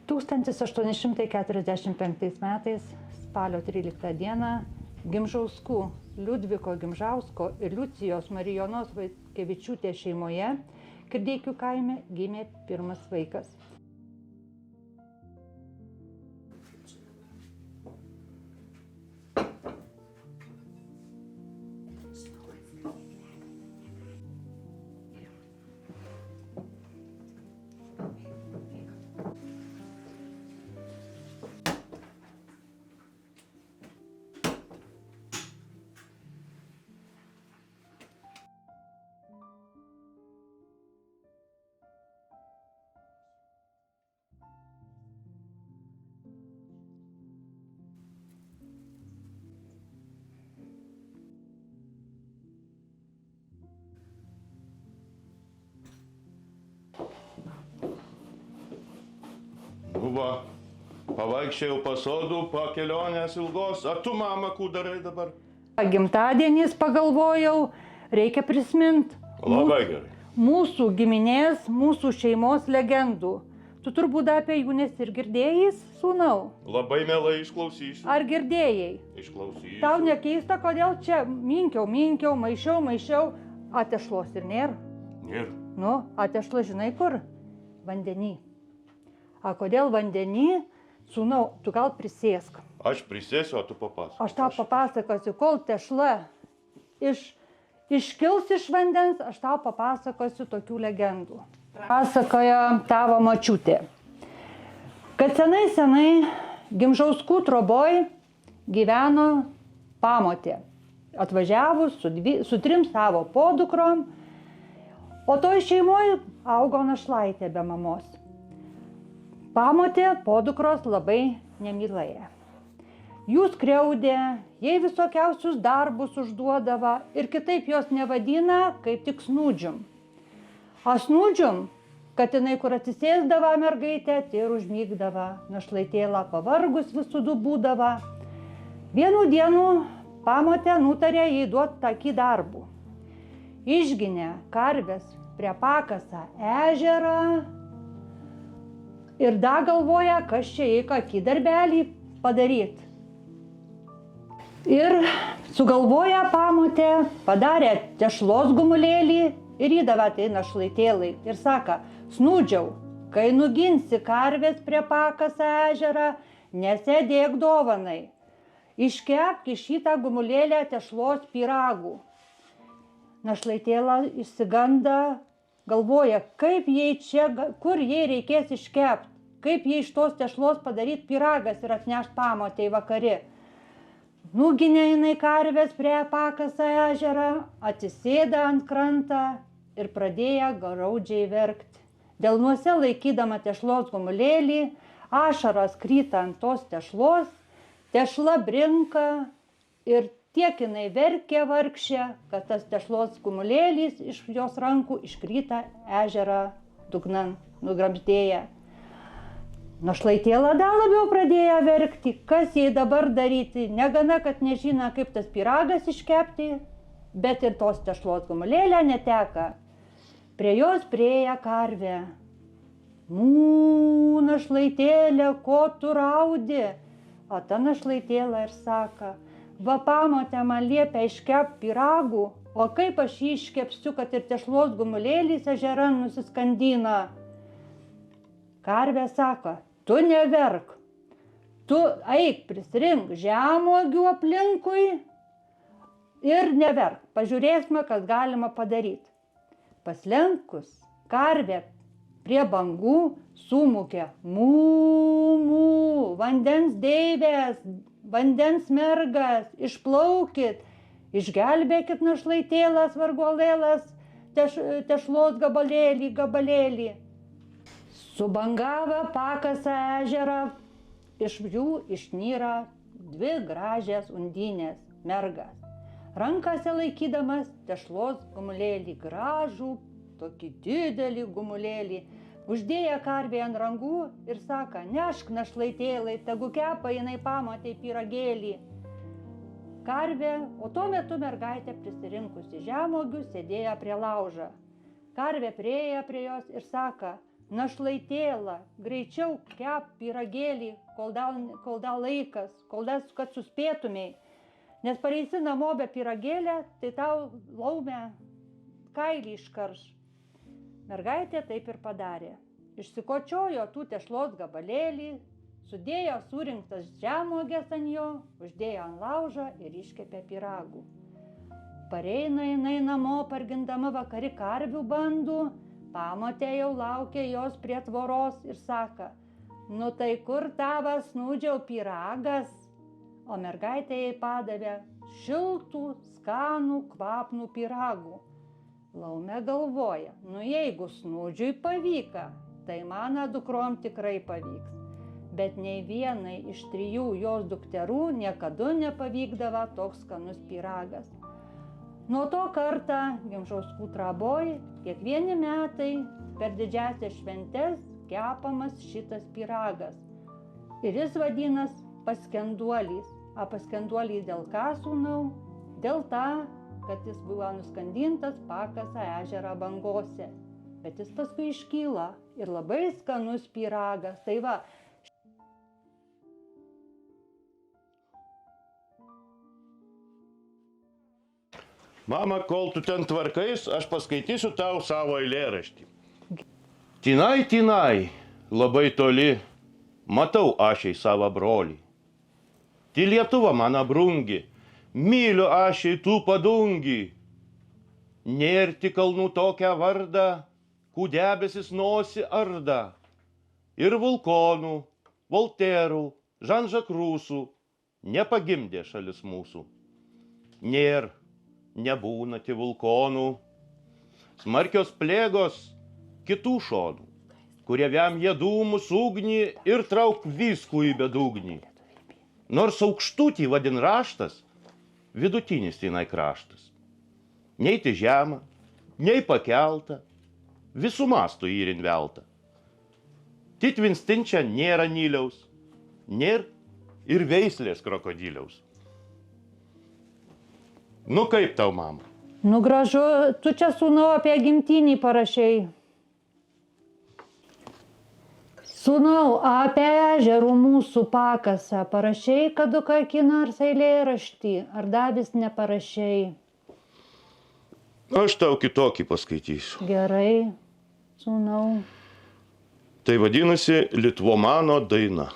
1845 metais spalio 13 dieną Gimžauskų Liudviko Gimžausko ir Liucijos Marijonos Vaitkevičiūtės šeimoje Kirdeikių kaime gimė pirmas vaikas. Va, pavaikščiojau po sodų, po kelionės ilgos. O tu, mama, ką darai dabar? Gimtadienis pagalvojau, reikia prisiminti. Labai gerai. Mūsų giminės, mūsų šeimos legendų. Tu turbūt apie jų nes ir girdėjai, sūnau? Labai mielai išklausysiu. Ar girdėjai? Išklausysiu. Tau nekeista, kodėl čia minkiau, maišiau, a tešlos ir nėra? Nėra. Nu, a tešla žinai kur? Vandenį. A kodėl vandenį? Sūnau, tu gal prisėsk. Aš prisėsiu, o tu papasakok. Aš tau papasakosiu, kol tešla iškils iš vandens, aš tau papasakosiu tokių legendų. Pasakojo tavo močiutė, kad senai Gimžauskų troboj gyveno pamotė, atvažiavus su 3 savo podukrom, o toj šeimoj augo našlaitė be mamos. Pamotė podukros labai nemylėjo. Jų skriaudė, jai visokiausius darbus užduodavo ir kitaip jos nevadina, kaip tik snūdžium. A snūdžium, kad jinai kur atsisėsdavo mergaitė, tai ir užmygdavo, našlaitėlą pavargus visudų būdavo. Vienų dienų pamotė nutarė jai duoti tokį darbų. Išginė karves prie Pakasą ežerą ir dar galvoja, kas čia jai kokį darbelį padaryti. Ir sugalvoja pamotė, padarė tešlos gumulėlį ir įdavė tai našlaitėlai. Ir saka, snūdžiau, kai nuginsi karves prie Pakasą ežerą, nesėdėk dovanai. Iškepk iš šitą gumulėlę tešlos pyragų. Našlaitėla išsiganda, galvoja, kaip jai čia, kur jai reikės iškepti, kaip jai iš tos tešlos padaryti pyragas ir atnešti pamotei vakare. Nuginė jinai karves prie Pakasą ežerą, atsisėda ant krantą ir pradėjo graudžiai verkti. Delnuose laikydama tešlos gumulėlį, ašaros kryta ant tos tešlos, tešla brinka ir tiek jinai verkė vargšė, kad tas tešlos gumulėlis iš jos rankų iškrita ežerą dugnan, nugramzdėja. Našlaitėla dar labiau pradėjo verkti, kas jai dabar daryti, negana, kad nežino, kaip tas pyragas iškepti, bet ir tos tešlos gumulėlę neteka. Prie jos priėjo karvė. Mū, našlaitėlė, ko tu raudi? O ta našlaitėla ir saka, va pamotė man liepia iškepti pyragų, o kaip aš jį iškepsiu, kad ir tešlos gumulėlis ežeran nusiskandina. Karvė sako, tu neverk, tu eik prisirink žemuogių aplinkui ir neverk, pažiūrėsime, kas galima padaryti. Paslenkus karvė prie bangų sumūkė mū, vandens deivės, vandens mergas, išplaukit, išgelbėkit našlaitėlas, varguolėlas, tešlos gabalėlį. Subangavę Pakasą ežerą, iš jų išnyra 2 gražias undinės mergas. Rankose laikydamas tešlos gumulėlį, gražų, tokį didelį gumulėlį, uždėję karvė ant rangų ir saka, nešk našlaitėlai, tegu kepa jinai pamotei pyragėlį. Karvė, o tuo metu mergaitė prisirinkusi žemuogių sėdėjo prie laužą. Karvė priėjo prie jos ir saka, Našlaitėla, greičiau kep pyragėlį, kol dar laikas, kad suspėtumei. Nes pareisi namo be pyragėlę, tai tau laumę kailį iškarš. Mergaitė taip ir padarė. Išsikočiojo tų tešlos gabalėlį, sudėjo surinktas žemuogės ant jo, uždėjo ant laužo ir iškepė pyragų. Pareina jinai namo, pargindama vakari karvių bandų, pamotė jau laukia jos prie tvoros ir saka, nu tai kur tavas nūdžiau pyragas? O mergaitė jai padavė šiltų, skanų, kvapnų pyragų. Laumė galvoja, nu jeigu snūdžiui pavyka, tai mano dukrom tikrai pavyks. Bet nei vienai iš 3 jos dukterų niekada nepavykdavo toks skanus pyragas. Nuo to kartą Gimžauskų traboj kiekvieni metai per didžiąsias šventes kepamas šitas pyragas. Ir jis vadinas paskenduolys. A paskenduolys dėl ką, sūnau? Dėl ta, kad jis buvo nuskandintas Pakasa ežero bangose. Bet jis paskui iškyla ir labai skanus pyragas. Tai va, Mama, kol tu ten tvarkais, aš paskaitysiu tau savo eilėraštį. Tinai, tinai, labai toli, matau ašiai savo brolį. Ti Lietuva mano brungi, myliu ašiai tų padungi. Nėr tik kalnų tokią vardą, kų debesis nosi arda. Ir vulkonų, volterų, žanžakrūsų nepagimdė šalis mūsų. Nėr, nebūna ti vulkonų, smarkios plėgos kitų šonų, kurie vem jie dūmus ugnį ir trauk viskų į bedugnį. Nors aukštutį vadin raštas, vidutinis tinai kraštas. Nei ti žema, nei pakelta, visų mastų įrin velta. Titvinstinčia nėra Nyliaus, nėr ir veislės krokodiliaus. Nu kaip tau, mama? nu gražu, tu čia sūnau apie gimtinį parašei. Sūnau, apie ežerų mūsų Pakasą parašei, kad kokį nors eilėraštį, ar davis neparašei? Aš tau kitokį paskaitysiu. Gerai, sūnau. Tai vadinasi Litvomano daina.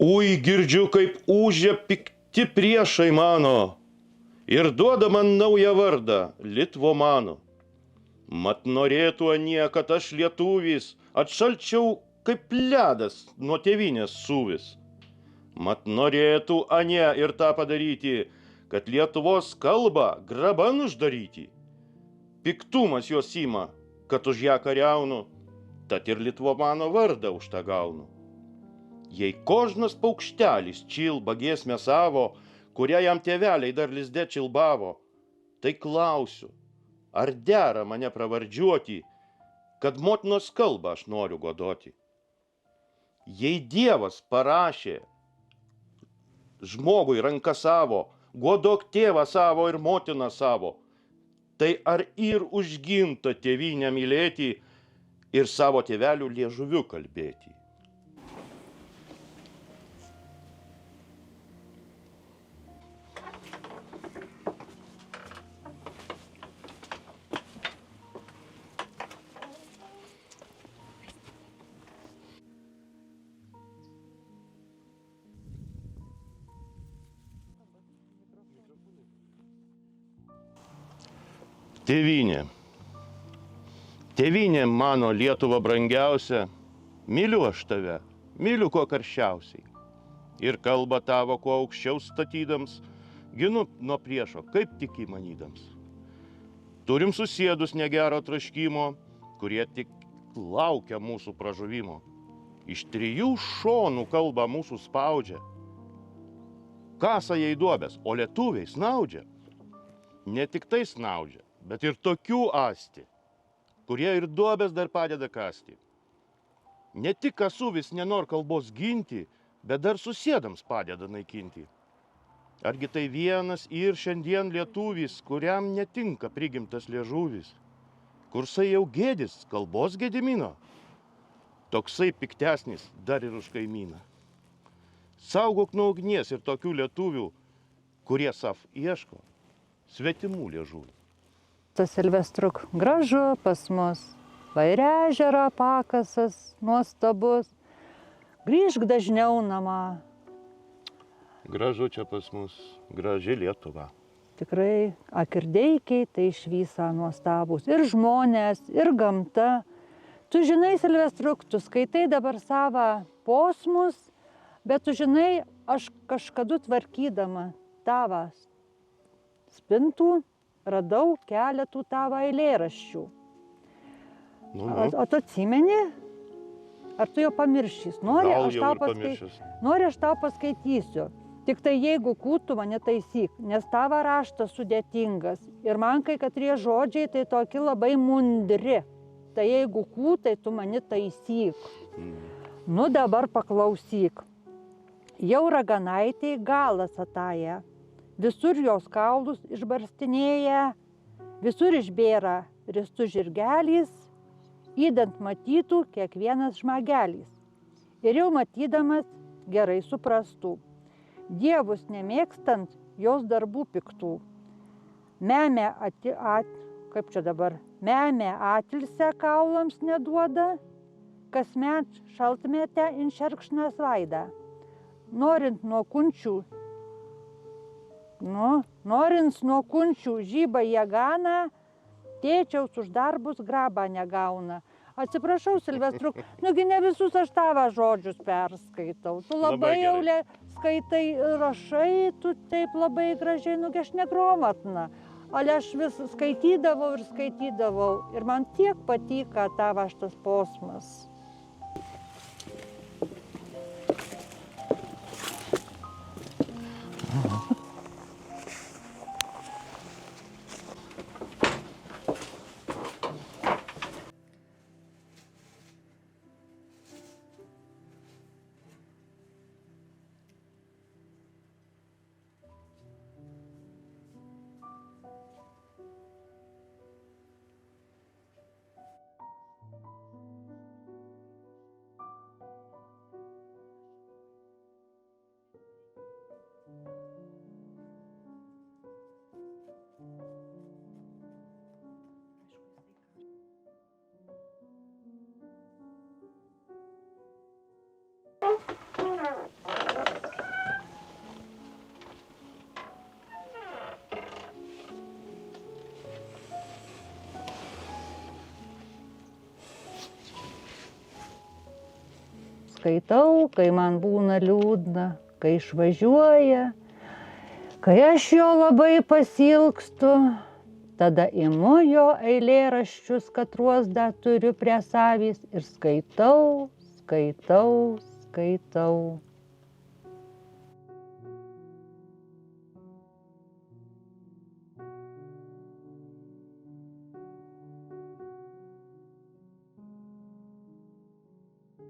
Ui, girdžiu, kaip ūžia pikti priešai mano ir duoda man naują vardą Litvomano. Mat norėtų anie, kad aš lietuvis atšalčiau kaip ledas nuo tėvynės suvis. Mat norėtų anie ir tą padaryti, kad Lietuvos kalbą graban uždaryti. Piktumas jos ima, kad už ją kariaunu, tad ir Litvomano vardą už tą gaunu. Jei kožnas paukštelis čilba giesmę savo, kurią jam tėveliai dar lizde čilbavo, tai klausiu, ar dera mane pravardžiuoti, kad motinos kalbą aš noriu godoti. Jei Dievas parašė žmogui ranką savo, godok tėvą savo ir motiną savo, tai ar ir užginta tėvynę mylėti ir savo tėvelių liežuviu kalbėti. Tėvynė. Tėvynė mano Lietuva brangiausia, myliu aš tave, myliu kuo karščiausiai. Ir kalbą tavo kuo aukščiau statydams, ginu nuo priešo, kaip tik įmanydams. Turim susėdus negero troškimo, kurie tik laukia mūsų pražuvimo. Iš 3 šonų kalbą mūsų spaudžia. Kasa jai duobės, o lietuviai snaudžia. Ne tik tai snaudžia, bet ir tokių asti, kurie ir duobės dar padeda kasti. Ne tik kasuvis nenor kalbos ginti, bet dar susėdams padeda naikinti. Argi tai vienas ir šiandien lietuvis, kuriam netinka prigimtas liežuvis. kursai jau gėdis kalbos Gedimino. Toksai piktesnis dar ir už kaimyną. Saugok nuo ugnies ir tokių lietuvių, kurie sav ieško svetimų liežuvių. Tas Silvestruk gražu pas mus, Vairežero pakasas nuostabus, grįžk dažniau namą. Gražu čia pas mus, graži Lietuva. Tikrai akirdeikiai tai išvysa nuostabus. Ir žmonės, ir gamta. Tu žinai, Silvestruk, tu skaitai dabar savo posmus, bet tu žinai, aš kažkada tvarkydama tavo spintų radau keletų tavo eilėraščių. O tu atsimeni? Ar tu jau pamiršys? Nori, aš tau paskaitysiu. Tik tai jeigu kūtų mane taisyk, nes tavo raštas sudėtingas. Ir man kai katrie žodžiai tai tokie labai mundri. Tai jeigu kūtai, tu mane taisyk. Nu dabar paklausyk. Jau raganaitei galas ataja. Visur jos kaulus išbarstinėja. Visur išbėra ristų žirgelys. Įdant matytų kiekvienas žmagelis. Ir jau matydamas gerai suprastų. Dievus nemėgstant jos darbų piktų. Memė atilse kaulams neduoda, kasmet šaltmete inšerkšnas vaidą. Norint nuo kunčių žyba jie gana, tėčiaus už darbus grabą negauna. Atsiprašau, Silvestruk, nugi ne visus aš tavo žodžius perskaitau. Tu labai jau skaitai, rašai, tu taip labai gražiai, nugi aš nekromatna. Ale aš vis skaitydavau ir man tiek patika tavo šitas posmas. Skaitau, kai man būna liūdna, kai išvažiuoja, kai aš jo labai pasilgstu, tada imu jo eilėraščius, katruos dar turiu prie savys ir skaitau.